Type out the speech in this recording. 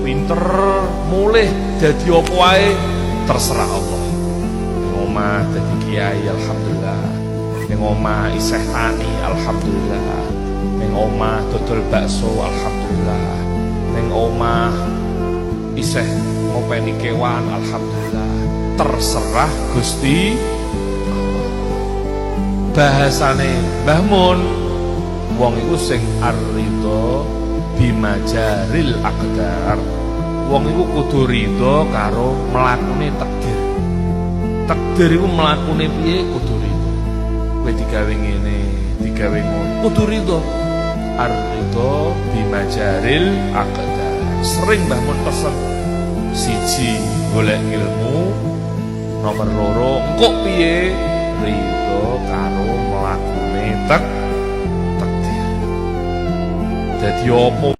pinter, mulih dadi apa wae terserah Allah. Ning omah dadi kiai alhamdulillah. Ning omah isih tani alhamdulillah. Ning omah dodol bakso alhamdulillah. Ning omah isih ngopeni kewan alhamdulillah. Terserah Gusti Allah. Bahasane Mbah Mun, wong iku sing ar-ridho bimajaril aqdar. Wong iku kudu ridho karo mlakune takdir. Takdir iku mlakune piye kudu ridho. Kowe digawe ngene, digawe ngono, kudu ridho. Ar-ridho bimajaril aqdar. Sering Mbah Mun pesen, siji golek ilmu, nomor loro engko piye ridho karo mlakune takdir. Dadi opo